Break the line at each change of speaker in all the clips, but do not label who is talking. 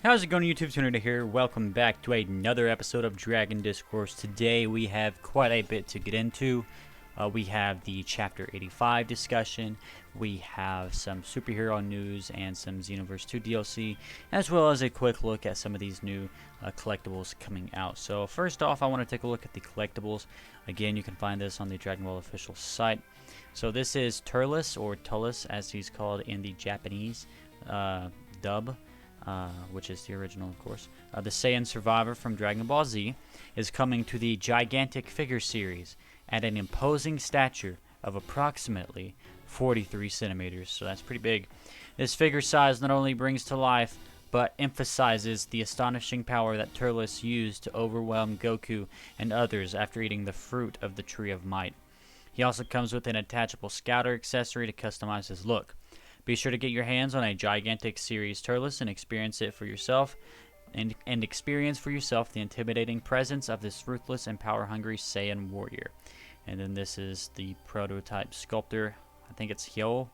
How's it going, YouTube? Tuner here. Welcome back to another episode of Dragon Discourse. Today we have quite a bit to get into. We have the Chapter 85 discussion, we have some superhero news and some Xenoverse 2 DLC, as well as a quick look at some of these new collectibles coming out. So first off, I want to take a look at the collectibles. Again, you can find this on the Dragon Ball official site. So this is Turles, or Tullus as he's called in the Japanese dub. Which is the original, of course. The Saiyan Survivor from Dragon Ball Z is coming to the gigantic figure series at an imposing stature of approximately 43 centimeters, so that's pretty big. This figure size not only brings to life, but emphasizes the astonishing power that Turles used to overwhelm Goku and others after eating the fruit of the Tree of Might. He also comes with an attachable scouter accessory to customize his look. Be sure to get your hands on a gigantic series Turles and experience it for yourself, and experience for yourself the intimidating presence of this ruthless and power-hungry Saiyan warrior. And then this is the prototype sculptor. I think it's Hyo,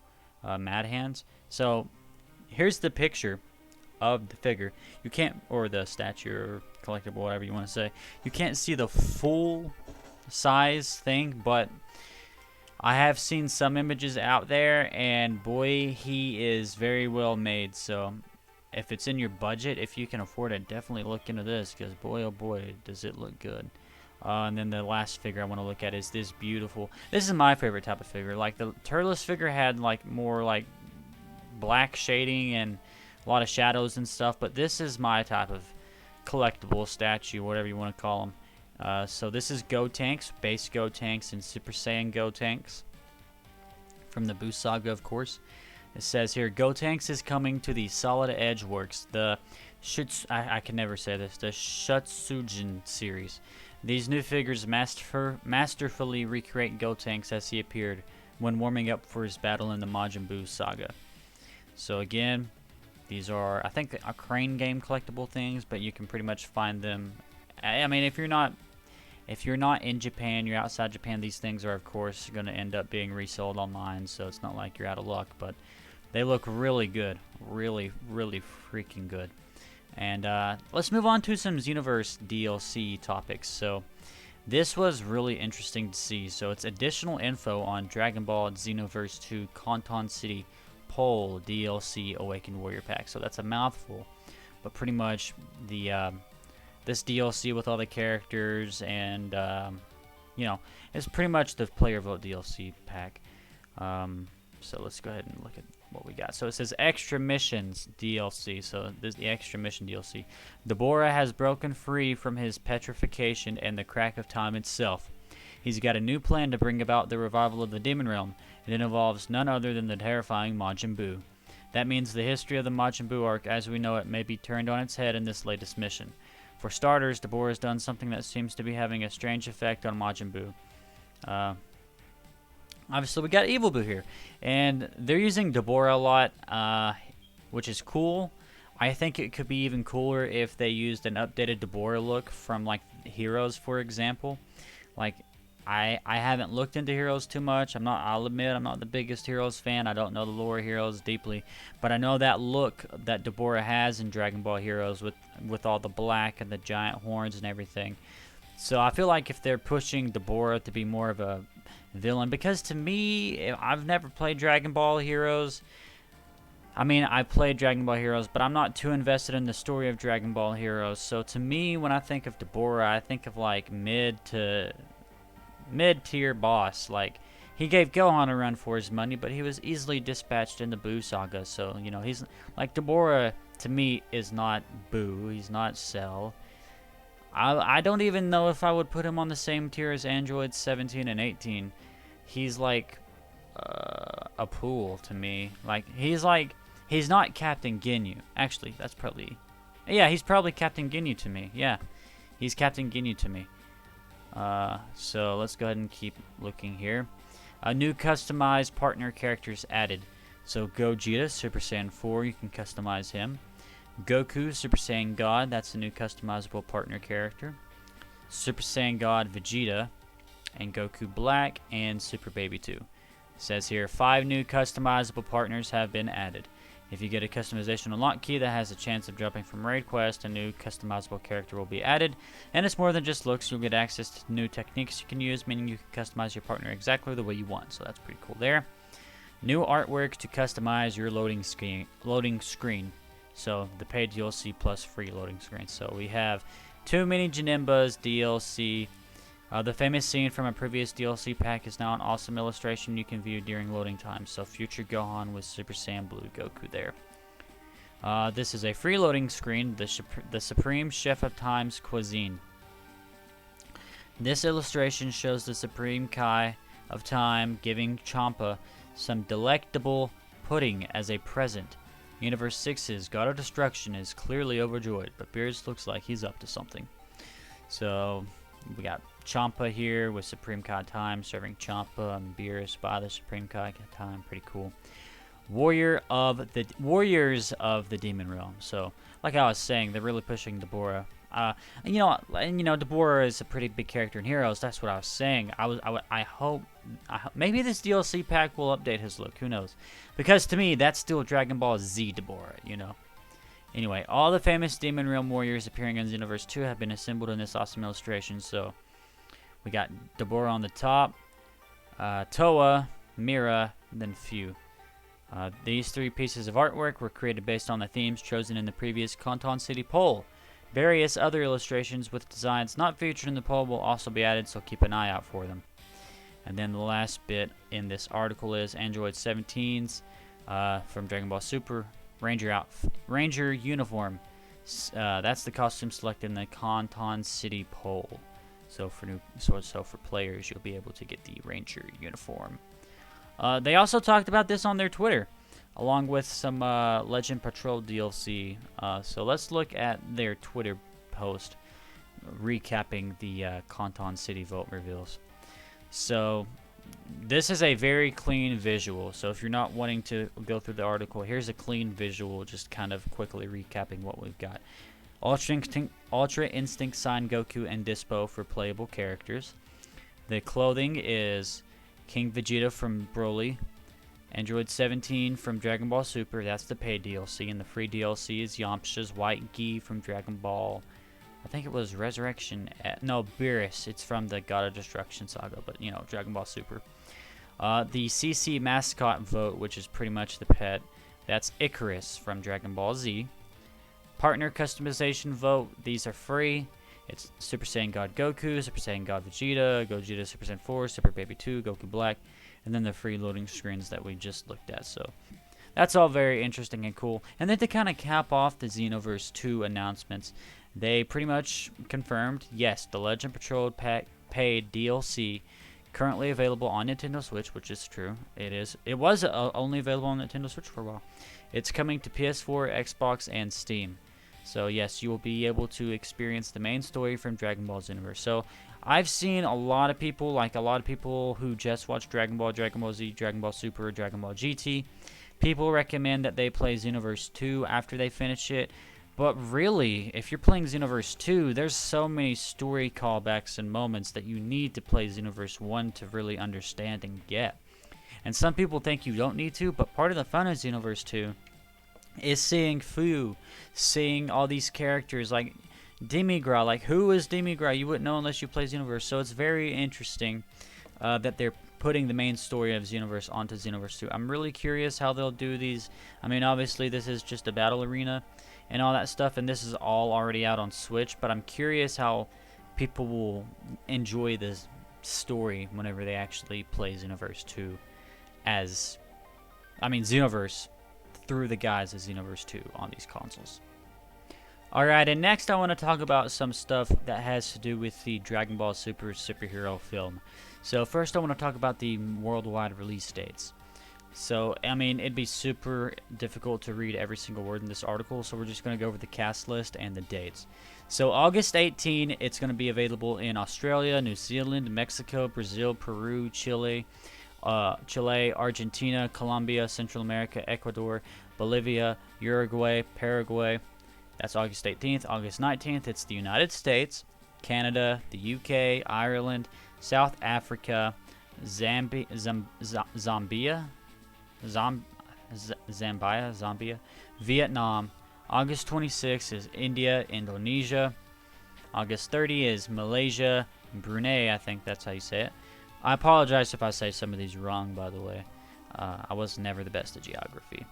Mad Hands. So here's the picture of the figure. You can't, or the statue or collectible, whatever you want to say. You can't see the full size thing, but I have seen some images out there, and boy, he is very well made. So if it's in your budget, if you can afford it, definitely look into this, because boy, oh boy, does it look good. And then the last figure I want to look at is this beautiful. This is my favorite type of figure. Like the Turles figure had like more like black shading and a lot of shadows and stuff, but this is my type of collectible statue, whatever you want to call them. So this is Gotenks, base Gotenks, and Super Saiyan Gotenks from the Buu Saga, of course. It says here, Gotenks is coming to the Solid Edge Works, the I can never say this, the Shutsujin series. These new figures masterfully recreate Gotenks as he appeared when warming up for his battle in the Majin Buu Saga. So again, these are, I think, a Crane game collectible things, but you can pretty much find them. I mean, if you're not in Japan, you're outside Japan, these things are, of course, going to end up being resold online, so it's not like you're out of luck, but they look really good. Really, really freaking good. And let's move on to some Xenoverse DLC topics. So this was really interesting to see. So it's additional info on Dragon Ball Xenoverse 2 Kanton City Pole DLC Awakened Warrior Pack. So that's a mouthful, but pretty much the this DLC with all the characters and you know, it's pretty much the player vote DLC pack. So let's go ahead and look at what we got. So it says Extra Missions DLC. So this is the Extra Mission DLC. Deborah has broken free from his petrification and the crack of time itself. He's got a new plan to bring about the revival of the Demon Realm, and it involves none other than the terrifying Majin Buu. That means the history of the Majin Buu arc as we know it may be turned on its head in this latest mission. For starters, Deborah has done something that seems to be having a strange effect on Majin Buu. Obviously, we got Evil Buu here, and they're using Deborah a lot, which is cool. I think it could be even cooler if they used an updated Deborah look from, like, Heroes, for example. Like, I haven't looked into Heroes too much. I'll admit, I'm not the biggest Heroes fan. I don't know the lore of Heroes deeply, but I know that look that Deborah has in Dragon Ball Heroes with all the black and the giant horns and everything. So I feel like if they're pushing Deborah to be more of a villain, because to me, I've never played Dragon Ball Heroes. I mean, I played Dragon Ball Heroes, but I'm not too invested in the story of Dragon Ball Heroes. So to me, when I think of Deborah, I think of like mid-tier boss. Like, he gave Gohan a run for his money, but he was easily dispatched in the Buu Saga. So, you know, he's like, Deborah to me is not Buu. He's not Cell. I don't even know if I would put him on the same tier as Androids 17 and 18. He's like a pool to me. Like, he's not Captain Ginyu. Actually, that's probably, yeah, he's probably Captain Ginyu to me. Yeah, he's Captain Ginyu to me. So let's go ahead and keep looking here. A new customized partner characters added. So Gogeta, Super Saiyan 4, you can customize him. Goku, Super Saiyan God, that's a new customizable partner character. Super Saiyan God Vegeta, and Goku Black, and Super Baby 2. It says here, 5 new customizable partners have been added. If you get a customization unlock key that has a chance of jumping from raid quest, a new customizable character will be added. And it's more than just looks, you'll get access to new techniques you can use, meaning you can customize your partner exactly the way you want. So that's pretty cool there. New artwork to customize your loading screen. So the paid DLC plus free loading screen. So we have 2 mini Janimbas DLC. The famous scene from a previous DLC pack is now an awesome illustration you can view during loading time. So future Gohan with Super Saiyan Blue Goku there. This is a free loading screen, the Supreme Chef of Time's cuisine. This illustration shows the Supreme Kai of Time giving Champa some delectable pudding as a present. Universe 6's God of Destruction is clearly overjoyed, but Beerus looks like he's up to something. So we got Champa here with Supreme Kai Time serving Champa and Beerus by the Supreme Kai Time. Pretty cool. Warriors of the Demon Realm. So, like I was saying, they're really pushing Deborah. Deborah is a pretty big character in Heroes. That's what I was saying. I hope maybe this DLC pack will update his look. Who knows? Because to me, that's still Dragon Ball Z Deborah. Anyway, all the famous Demon Realm warriors appearing in Xenoverse 2 have been assembled in this awesome illustration. So, we got Deborah on the top, Toa, Mira, and then Fu. These 3 pieces of artwork were created based on the themes chosen in the previous Canton City poll. Various other illustrations with designs not featured in the poll will also be added, so keep an eye out for them. And then the last bit in this article is Android 17's from Dragon Ball Super Ranger uniform. That's the costume selected in the Canton City poll. So for players, you'll be able to get the Ranger uniform. They also talked about this on their Twitter, along with some Legend Patrol DLC. So let's look at their Twitter post recapping the Canton City vote reveals. So this is a very clean visual. So if you're not wanting to go through the article, here's a clean visual, just kind of quickly recapping what we've got. Ultra Instinct Sign Goku and Dispo for playable characters. The clothing is King Vegeta from Broly, Android 17 from Dragon Ball Super, that's the paid DLC, and the free DLC is Yamcha's White Gi from Dragon Ball, I think it was Beerus, it's from the God of Destruction saga, but Dragon Ball Super. The CC mascot vote, which is pretty much the pet, that's Icarus from Dragon Ball Z. Partner customization vote, these are free. It's Super Saiyan God Goku, Super Saiyan God Vegeta, Gogeta Super Saiyan 4, Super Baby 2, Goku Black, and then the free loading screens that we just looked at. So that's all very interesting and cool. And then to kind of cap off the Xenoverse 2 announcements, they pretty much confirmed, yes, the Legend Patrol paid DLC currently available on Nintendo Switch, which is true. It was only available on Nintendo Switch for a while. It's coming to PS4, Xbox, and Steam. So yes, you will be able to experience the main story from Dragon Ball Xenoverse. So I've seen a lot of people who just watch Dragon Ball, Dragon Ball Z, Dragon Ball Super, Dragon Ball GT. People recommend that they play Xenoverse 2 after they finish it. But really, if you're playing Xenoverse 2, there's so many story callbacks and moments that you need to play Xenoverse 1 to really understand and get. And some people think you don't need to, but part of the fun of Xenoverse 2 is seeing Fu, seeing all these characters like Demigra. Like, who is Demigra? You wouldn't know unless you play Xenoverse. So it's very interesting that they're putting the main story of Xenoverse onto Xenoverse 2. I'm really curious how they'll do these. I mean, obviously this is just a battle arena and all that stuff, and this is all already out on Switch, but I'm curious how people will enjoy this story whenever they actually play Xenoverse 2 Xenoverse through the guise of Xenoverse 2 on these consoles. Alright, and next I want to talk about some stuff that has to do with the Dragon Ball Super superhero film. So first I want to talk about the worldwide release dates. So, I mean, it'd be super difficult to read every single word in this article, so we're just going to go over the cast list and the dates. So August 18, it's going to be available in Australia, New Zealand, Mexico, Brazil, Peru, Chile, Argentina, Colombia, Central America, Ecuador, Bolivia, Uruguay, Paraguay. That's August 18th. August 19th, it's the United States, Canada, the UK, Ireland, South Africa, Zambia, Zambia, Vietnam. August 26 is India, Indonesia. August 30 is Malaysia, Brunei, I think that's how you say it. I apologize if I say some of these wrong, by the way. I was never the best at geography.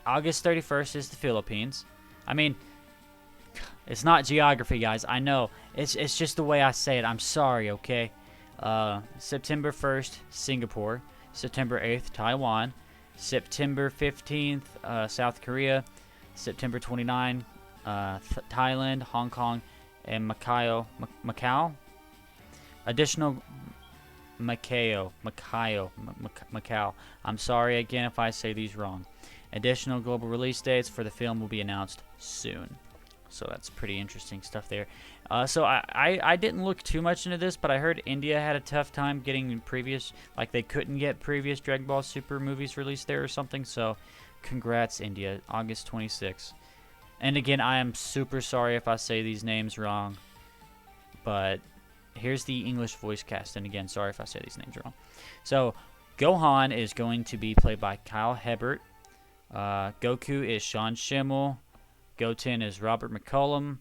August 31st is the Philippines. I mean, it's not geography, guys. I know. It's just the way I say it. I'm sorry, okay? September 1st, Singapore. September 8th, Taiwan. September 15th, South Korea. September 29th, Thailand, Hong Kong, and Macau. Additional Macau. I'm sorry again if I say these wrong. Additional global release dates for the film will be announced soon. So that's pretty interesting stuff there. So I didn't look too much into this, but I heard India had a tough time getting previous, like they couldn't get previous Dragon Ball Super movies released there or something. So congrats, India, August 26th. And again, I am super sorry if I say these names wrong, but here's the English voice cast. And again, sorry if I say these names wrong. So Gohan is going to be played by Kyle Hebert. Goku is Sean Schimmel. Goten is Robert McCullum.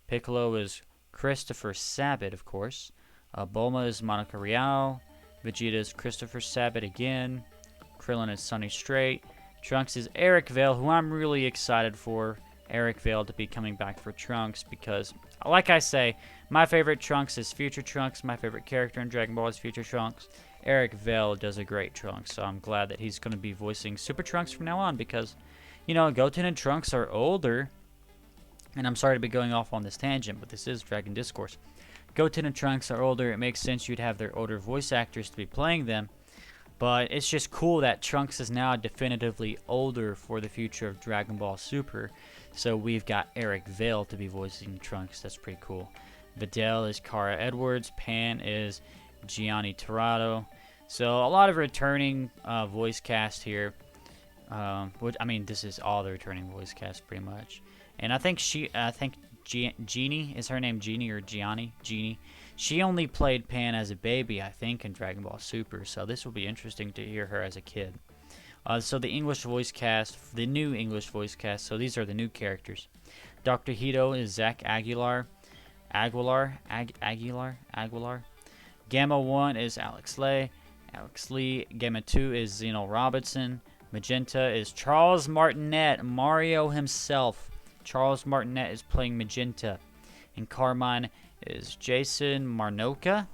Piccolo is Christopher Sabat, of course. Bulma is Monica Rial. Vegeta is Christopher Sabat again. Krillin is Sonny Strait. Trunks is Eric Vale, who I'm really excited for. Eric Vale to be coming back for Trunks because, like I say, my favorite Trunks is Future Trunks. My favorite character in Dragon Ball is Future Trunks. Eric Vale does a great Trunks, so I'm glad that he's going to be voicing Super Trunks from now on because, you know, Goten and Trunks are older. And I'm sorry to be going off on this tangent, but this is Dragon Discourse. Goten and Trunks are older. It makes sense you'd have their older voice actors to be playing them. But it's just cool that Trunks is now definitively older for the future of Dragon Ball Super. So we've got Eric Vale to be voicing Trunks. That's pretty cool. Videl is Kara Edwards. Pan is Gianni Torado. So a lot of returning voice cast here. I mean, this is all the returning voice cast pretty much. And I think Jeannie, is her name Jeannie or Gianni? Jeannie. She only played Pan as a baby, I think, in Dragon Ball Super. So this will be interesting to hear her as a kid. So the English voice cast, the new English voice cast. So these are the new characters. Dr. Hito is Zach Aguilar. Gamma 1 is Alex Lee. Gamma 2 is Zeno Robinson. Magenta is Charles Martinet, Mario himself. Charles Martinet is playing Magenta. And Carmine is Jason Marnoka.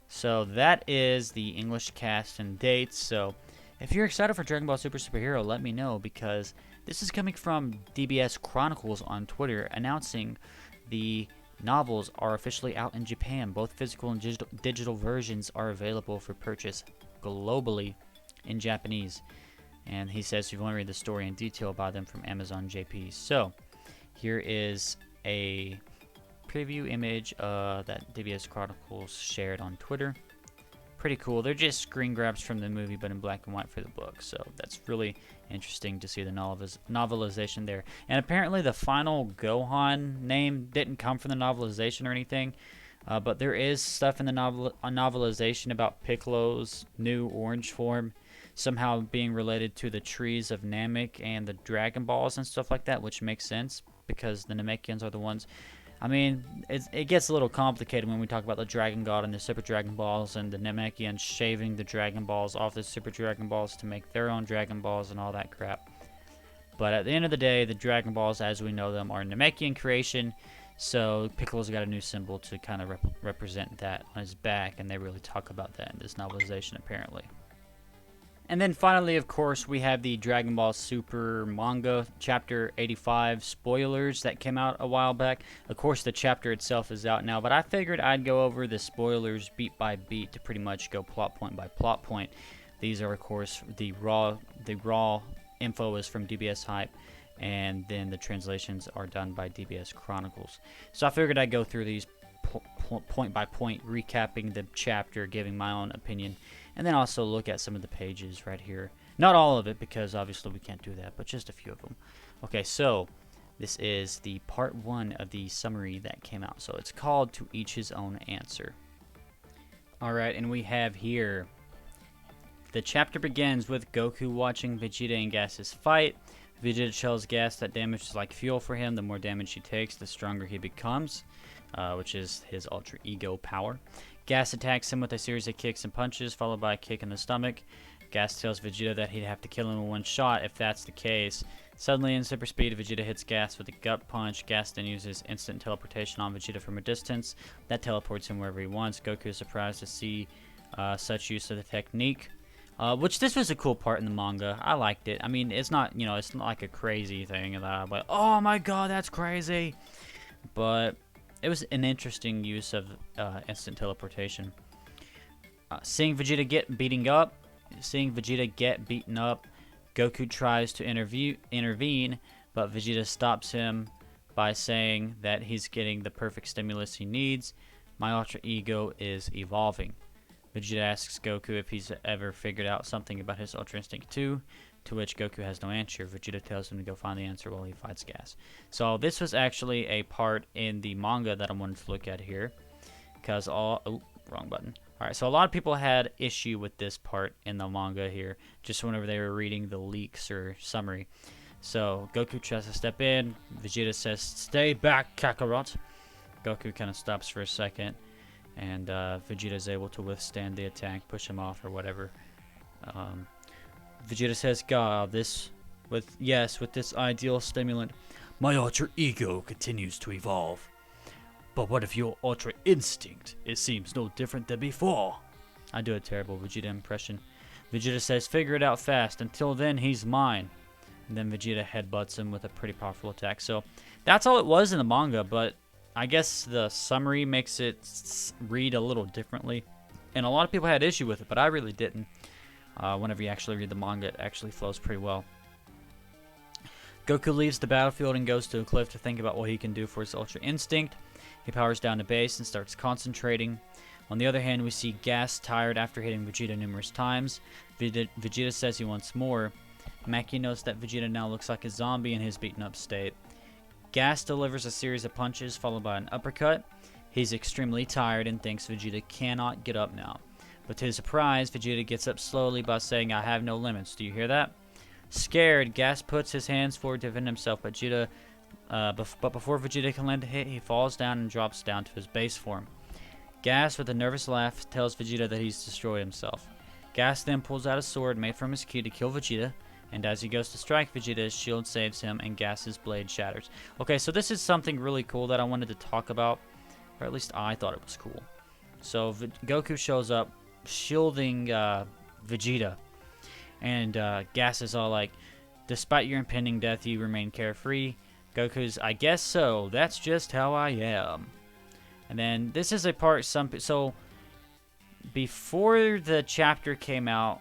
So that is the English cast and dates. So if you're excited for Dragon Ball Super Superhero, let me know because this is coming from DBS Chronicles on Twitter announcing the novels are officially out in Japan. Both physical and digital versions are available for purchase globally in Japanese. And he says you want to read the story in detail about them from Amazon JP. So here is a preview image that DBS Chronicles shared on Twitter. Pretty cool. They're just screen grabs from the movie, but in black and white for the book. So that's really interesting to see the novelization there. And apparently the final Gohan name didn't come from the novelization or anything. But there is stuff in the novelization about Piccolo's new orange form somehow being related to the trees of Namek and the Dragon Balls and stuff like that, which makes sense because the Namekians are the ones. I mean, it gets a little complicated when we talk about the Dragon God and the Super Dragon Balls and the Namekians shaving the Dragon Balls off the Super Dragon Balls to make their own Dragon Balls and all that crap. But at the end of the day, the Dragon Balls, as we know them, are Namekian creation. So Piccolo's got a new symbol to kind of represent that on his back, and they really talk about that in this novelization, apparently. And then finally, of course, we have the Dragon Ball Super manga chapter 85 spoilers that came out a while back. Of course, the chapter itself is out now, but I figured I'd go over the spoilers beat by beat to pretty much go plot point by plot point. These are, of course, the raw info is from DBS Hype, and then the translations are done by DBS Chronicles. So I figured I'd go through these point by point, recapping the chapter, giving my own opinion, and then also look at some of the pages right here. Not all of it, because obviously we can't do that, but just a few of them. Okay, so this is the part 1 of the summary that came out. So it's called To Each His Own Answer. Alright, and we have here The chapter begins with Goku watching Vegeta and Gas's fight. Vegeta tells Gas that damage is like fuel for him. The more damage he takes, the stronger he becomes, which is his Ultra Ego power. Gas attacks him with a series of kicks and punches, followed by a kick in the stomach. Gas tells Vegeta that he'd have to kill him in one shot if that's the case. Suddenly, in super speed, Vegeta hits Gas with a gut punch. Gas then uses instant teleportation on Vegeta from a distance. That teleports him wherever he wants. Goku is surprised to see such use of the technique. Which this was a cool part in the manga. I liked it. I mean, it's not, it's not like a crazy thing that I'm like, oh my god, that's crazy. But it was an interesting use of instant teleportation. Seeing Vegeta get beaten up, Goku tries to intervene, but Vegeta stops him by saying that he's getting the perfect stimulus he needs. My Ultra Ego is evolving. Vegeta asks Goku if he's ever figured out something about his Ultra Instinct 2, to which Goku has no answer. Vegeta tells him to go find the answer while he fights Gas. So this was actually a part in the manga that I wanted to look at here, because wrong button. Alright, so a lot of people had issue with this part in the manga here, just whenever they were reading the leaks or summary. So Goku tries to step in. Vegeta says, "Stay back, Kakarot." Goku kind of stops for a second, and Vegeta is able to withstand the attack, push him off or whatever. Vegeta says, "God, with this ideal stimulant, my Ultra Ego continues to evolve. But what if your Ultra Instinct? It seems no different than before." I do a terrible Vegeta impression. Vegeta says, "Figure it out fast. Until then, he's mine." And then Vegeta headbutts him with a pretty powerful attack. So that's all it was in the manga, but I guess the summary makes it read a little differently. And a lot of people had issue with it, but I really didn't. Whenever you actually read the manga, it actually flows pretty well. Goku leaves the battlefield and goes to a cliff to think about what he can do for his Ultra Instinct. He powers down to base and starts concentrating. On the other hand, we see Gas tired after hitting Vegeta numerous times. Vegeta says he wants more. Maki notes that Vegeta now looks like a zombie in his beaten up state. Gas delivers a series of punches followed by an uppercut. He's extremely tired and thinks Vegeta cannot get up now. But to his surprise, Vegeta gets up slowly by saying, "I have no limits." Do you hear that? Scared, Gas puts his hands forward to defend himself, but before Vegeta can land a hit, he falls down and drops down to his base form. Gas, with a nervous laugh, tells Vegeta that he's destroyed himself. Gas then pulls out a sword made from his ki to kill Vegeta, and as he goes to strike Vegeta, his shield saves him, and Gas's blade shatters. Okay, so this is something really cool that I wanted to talk about, or at least I thought it was cool. So Goku shows up, shielding Vegeta, and Gas is all like, "Despite your impending death, you remain carefree." Goku's, "I guess so. That's just how I am." And then this is a part so before the chapter came out,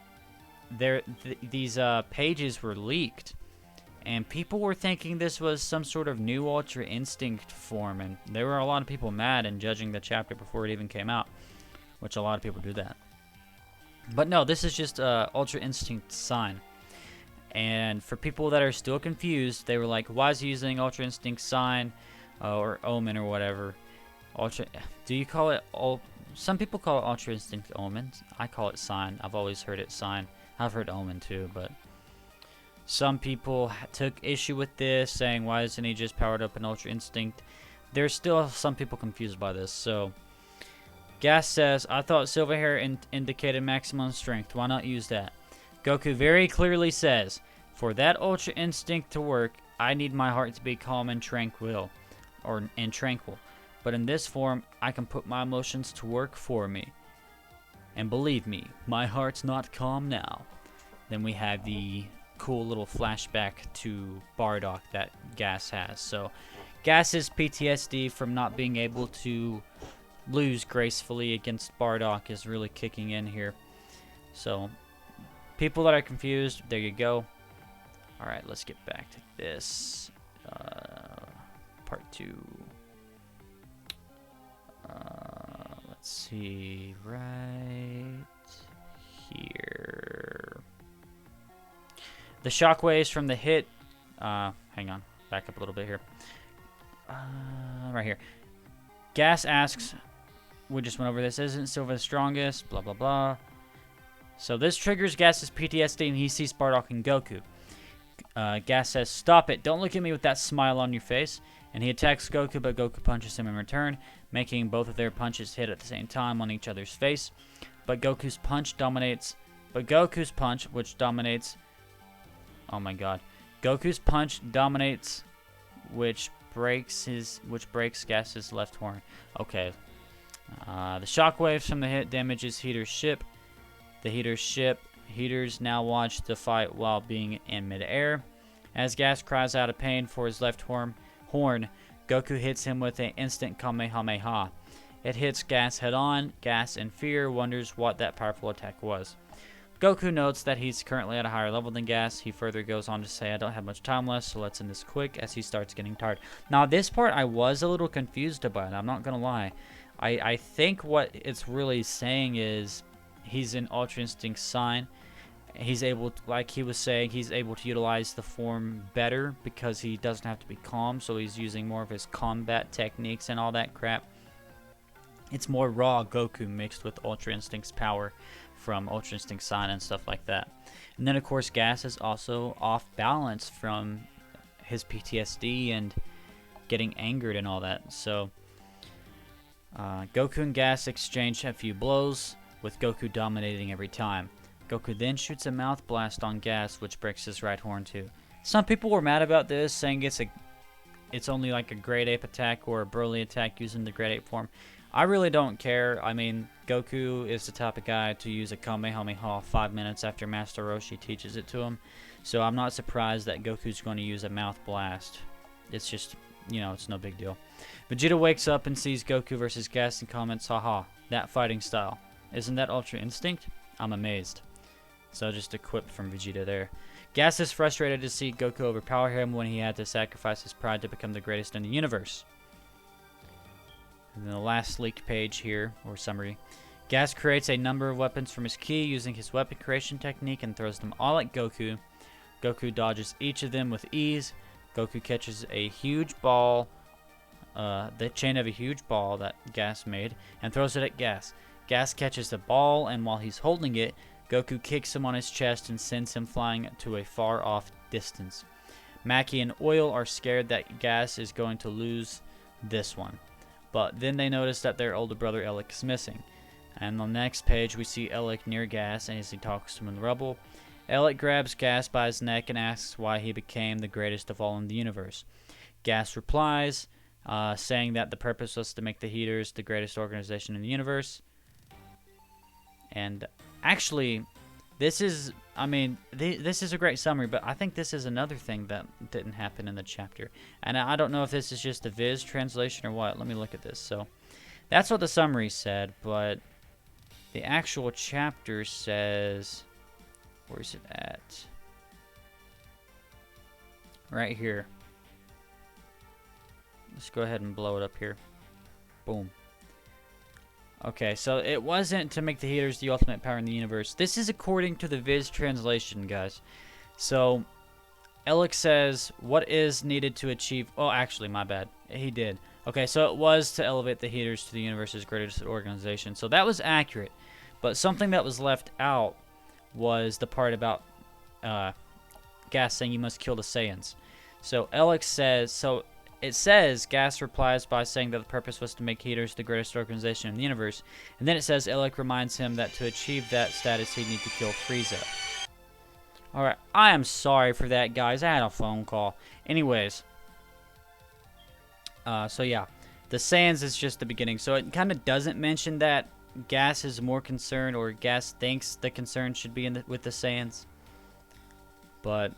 these pages were leaked, and people were thinking this was some sort of new Ultra Instinct form, and there were a lot of people mad and judging the chapter before it even came out, which a lot of people do that. But no, this is just Ultra Instinct Sign. And for people that are still confused, they were like, "Why is he using Ultra Instinct Sign or Omen or whatever?" Do you call it? Some people call it Ultra Instinct Omen. I call it Sign. I've always heard it Sign. I've heard Omen too, but some people took issue with this, saying, "Why isn't he just powered up an Ultra Instinct?" There's still some people confused by this. So Gas says, "I thought silver hair indicated maximum strength. Why not use that?" Goku very clearly says, "For that Ultra Instinct to work, I need my heart to be calm and tranquil. But in this form, I can put my emotions to work for me. And believe me, my heart's not calm now." Then we have the cool little flashback to Bardock that Gas has. So Gas's PTSD from not being able to lose gracefully against Bardock is really kicking in here. So people that are confused, there you go. Alright, let's get back to this. Part 2. Let's see, right here. The shockwaves from the hit. Hang on, back up a little bit here. Right here. Gas asks, we just went over this, "Isn't Silver the strongest?" Blah, blah, blah. So this triggers Gas's PTSD, and he sees Bardock and Goku. Gas says, "Stop it! Don't look at me with that smile on your face." And he attacks Goku, but Goku punches him in return, making both of their punches hit at the same time on each other's face. But Goku's punch, which dominates... Oh my god. Goku's punch dominates, which breaks Gas's left horn. Okay. The shockwaves from the hit damages Heater's ship. Heaters now watch the fight while being in midair. As Gas cries out of pain for his left horn, Goku hits him with an instant Kamehameha. It hits Gas head on. Gas, in fear, wonders what that powerful attack was. Goku notes that he's currently at a higher level than Gas. He further goes on to say, "I don't have much time left, so let's end this quick," as he starts getting tired. Now, this part I was a little confused about, I'm not going to lie. I think what it's really saying is he's in Ultra Instinct Sign. He's able to, like he was saying, he's able to utilize the form better because he doesn't have to be calm, so he's using more of his combat techniques and all that crap. It's more raw Goku mixed with Ultra Instinct's power from Ultra Instinct Sign and stuff like that. And then, of course, Gas is also off balance from his PTSD and getting angered and all that. So, Goku and Gas exchange a few blows, with Goku dominating every time. Goku then shoots a mouth blast on Gas, which breaks his right horn too. Some people were mad about this, saying it's only like a grade ape attack or a Broly attack using the grade ape form. I really don't care. I mean, Goku is the type of guy to use a Kamehameha 5 minutes after Master Roshi teaches it to him. So I'm not surprised that Goku's going to use a mouth blast. It's just, you know, it's no big deal. Vegeta wakes up and sees Goku versus Gas and comments, "Haha, that fighting style. Isn't that Ultra Instinct? I'm amazed." So just a quip from Vegeta there. Gas is frustrated to see Goku overpower him when he had to sacrifice his pride to become the greatest in the universe. And then the last leaked page here, or summary. Gas creates a number of weapons from his ki using his weapon creation technique and throws them all at Goku. Goku dodges each of them with ease. Goku catches a huge ball, the chain of a huge ball that Gas made, and throws it at Gas. Gas catches the ball, and while he's holding it, Goku kicks him on his chest and sends him flying to a far-off distance. Maki and Oil are scared that Gas is going to lose this one, but then they notice that their older brother Elec is missing. And on the next page, we see Elec near Gas, and as he talks to him in the rubble, Elec grabs Gas by his neck and asks why he became the greatest of all in the universe. Gas replies, saying that the purpose was to make the Heaters the greatest organization in the universe. And actually, this is, I mean, this is a great summary, but I think this is another thing that didn't happen in the chapter. And I don't know if this is just a Viz translation or what. Let me look at this. So, that's what the summary said, but the actual chapter says, where is it at? Right here. Let's go ahead and blow it up here. Boom. Okay, so it wasn't to make the Heaters the ultimate power in the universe. This is according to the Viz translation, guys. So, Elec says, what is needed to achieve... Oh, actually, my bad. He did. Okay, so it was to elevate the Heaters to the universe's greatest organization. So that was accurate. But something that was left out was the part about Gas saying you must kill the Saiyans. So Elec says... So it says, Gas replies by saying that the purpose was to make Heaters the greatest organization in the universe. And then it says, Elec reminds him that to achieve that status, he'd need to kill Frieza. Alright, I am sorry for that, guys. I had a phone call. Anyways. So yeah. The Saiyans is just the beginning. So it kind of doesn't mention that Gas is more concerned, or Gas thinks the concern should be with the Saiyans. But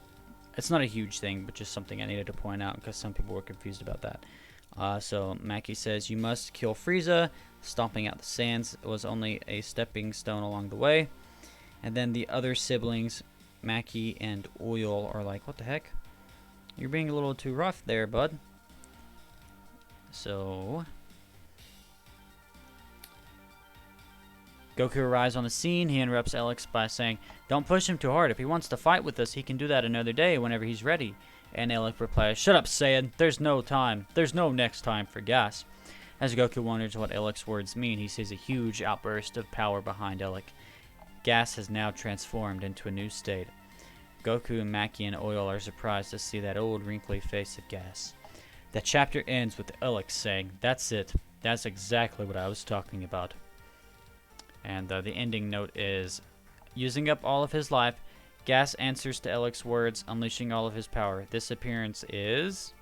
it's not a huge thing, but just something I needed to point out because some people were confused about that. So Maki says, you must kill Frieza. Stomping out the Saiyans was only a stepping stone along the way. And then the other siblings, Maki and Oil, are like, what the heck? You're being a little too rough there, bud. So Goku arrives on the scene. He interrupts Elec by saying, don't push him too hard. If he wants to fight with us, he can do that another day whenever he's ready. And Elec replies, shut up, Saiyan. There's no time. There's no next time for Gas. As Goku wonders what Elec's words mean, he sees a huge outburst of power behind Elec. Gas has now transformed into a new state. Goku, Maki, and Oil are surprised to see that old wrinkly face of Gas. The chapter ends with Alex saying, "That's it. That's exactly what I was talking about." And the ending note is, using up all of his life, Gas answers to Alex's words, unleashing all of his power. This appearance is...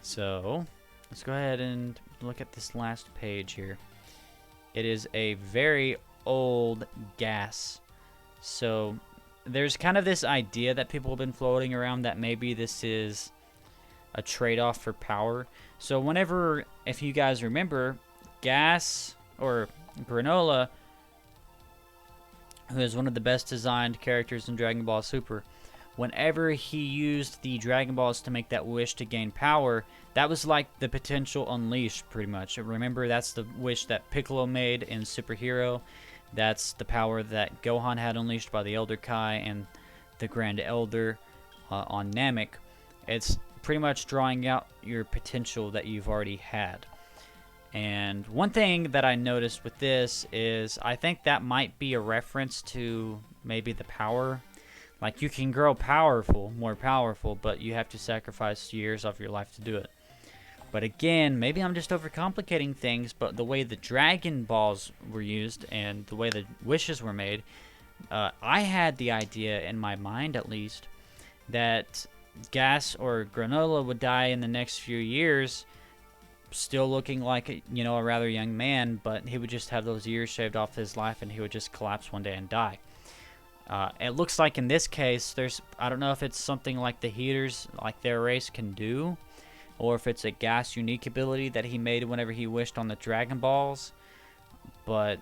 So, let's go ahead and look at this last page here. It is a very old Gas. So, there's kind of this idea that people have been floating around that maybe this is a trade-off for power. So whenever, if you guys remember, Gas, or Granola, who is one of the best designed characters in Dragon Ball Super, whenever he used the Dragon Balls to make that wish to gain power, that was like the potential unleashed, pretty much. Remember, that's the wish that Piccolo made in Super Hero. That's the power that Gohan had unleashed by the Elder Kai and the Grand Elder on Namek. It's pretty much drawing out your potential that you've already had. And one thing that I noticed with this is I think that might be a reference to maybe the power. Like, you can grow more powerful, but you have to sacrifice years of your life to do it. But again, maybe I'm just overcomplicating things, but the way the Dragon Balls were used and the way the wishes were made, I had the idea in my mind, at least, that Gas or Granola would die in the next few years, still looking like a rather young man, but he would just have those years shaved off his life and he would just collapse one day and die. It looks like in this case, I don't know if it's something like the heaters, like their race can do, or if it's a Gas unique ability that he made whenever he wished on the Dragon Balls, but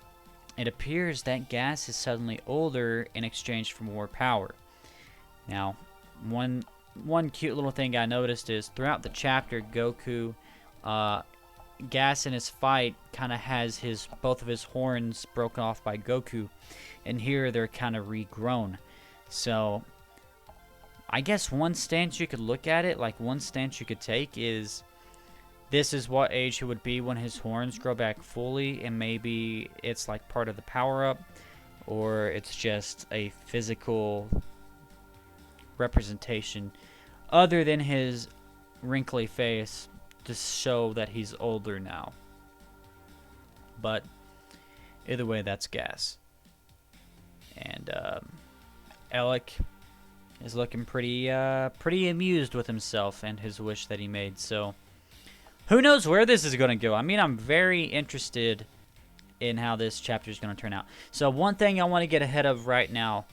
it appears that Gas is suddenly older in exchange for more power. Now, one cute little thing I noticed is throughout the chapter, Goku, Gas in his fight kind of has both of his horns broken off by Goku, and here they're kind of regrown. So I guess one stance you could look at it, like one stance you could take is, this is what age he would be when his horns grow back fully, and maybe it's like part of the power-up, or it's just a physical representation other than his wrinkly face to show that he's older now. But either way, that's Gas. And Alec is looking pretty amused with himself and his wish that he made. So who knows where this is going to go? I mean, I'm very interested in how this chapter is going to turn out. So one thing I want to get ahead of right now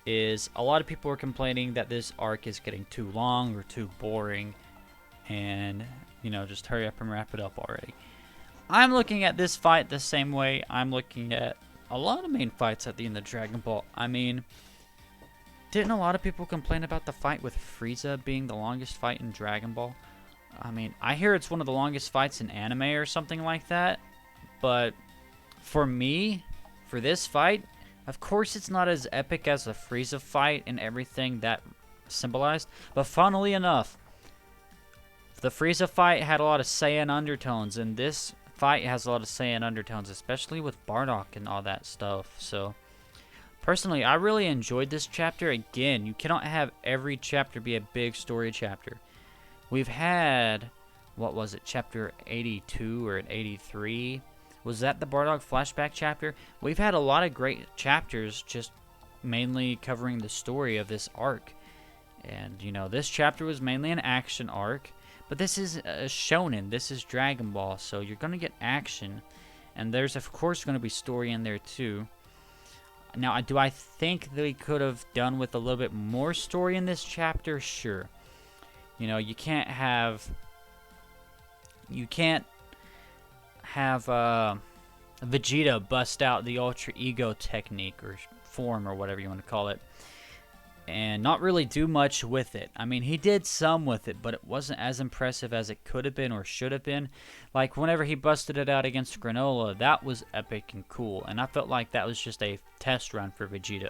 is a lot of people are complaining that this arc is getting too long or too boring, and just hurry up and wrap it up already. I'm looking at this fight the same way I'm looking at a lot of main fights at the end of Dragon Ball. I mean, didn't a lot of people complain about the fight with Frieza being the longest fight in Dragon Ball? I mean, I hear it's one of the longest fights in anime or something like that, but for me, for this fight, of course it's not as epic as the Frieza fight and everything that symbolized, but funnily enough, the Frieza fight had a lot of Saiyan undertones, and this fight has a lot of Saiyan undertones, especially with Bardock and all that stuff. So personally, I really enjoyed this chapter. Again, you cannot have every chapter be a big story chapter. We've had, what was it, chapter 82 or 83? Was that the Bardock flashback chapter? We've had a lot of great chapters just mainly covering the story of this arc. And, this chapter was mainly an action arc. But this is a shonen. This is Dragon Ball. So you're going to get action. And there's, of course, going to be story in there, too. Now, do I think they could have done with a little bit more story in this chapter? Sure. You can't have Vegeta bust out the Ultra Ego technique or form or whatever you want to call it and not really do much with it. I mean, he did some with it, but it wasn't as impressive as it could have been or should have been. Like, whenever he busted it out against Granola, that was epic and cool, and I felt like that was just a test run for Vegeta.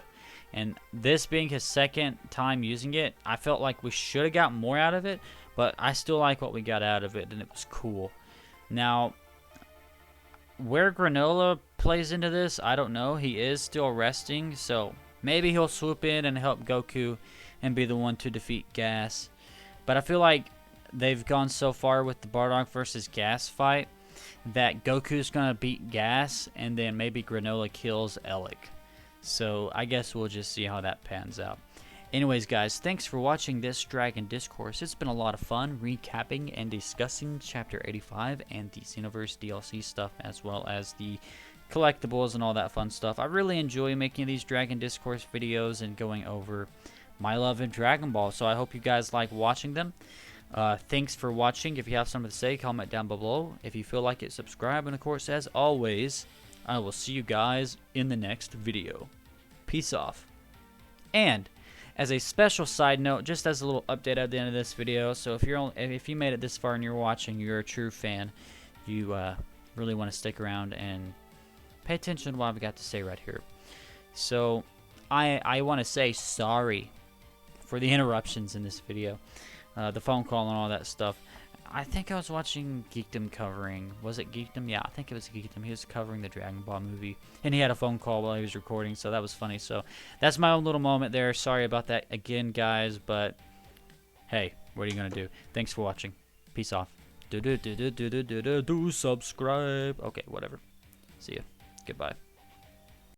And this being his second time using it, I felt like we should have got more out of it, but I still like what we got out of it, and it was cool. Now, where Granola plays into this, I don't know. He is still resting, so maybe he'll swoop in and help Goku and be the one to defeat Gas. But I feel like they've gone so far with the Bardock versus Gas fight that Goku's going to beat Gas, and then maybe Granola kills Elec. So I guess we'll just see how that pans out. Anyways, guys, thanks for watching this Dragon Discourse. It's been a lot of fun recapping and discussing Chapter 85 and the Xenoverse DLC stuff, as well as the collectibles and all that fun stuff. I really enjoy making these Dragon Discourse videos and going over my love of Dragon Ball, so I hope you guys like watching them. Thanks for watching. If you have something to say, comment down below. If you feel like it, subscribe. And of course, as always, I will see you guys in the next video. Peace off. And as a special side note, just as a little update at the end of this video, so if you made it this far and you're watching, you're a true fan, you really want to stick around and pay attention to what I've got to say right here. So I want to say sorry for the interruptions in this video, the phone call and all that stuff. I think I was watching Geekdom covering. Was it Geekdom? Yeah, I think it was Geekdom. He was covering the Dragon Ball movie, and he had a phone call while he was recording, so that was funny. So that's my own little moment there. Sorry about that again, guys, but hey, what are you gonna do? Thanks for watching. Peace off. Do subscribe. Okay, whatever. See ya. Goodbye.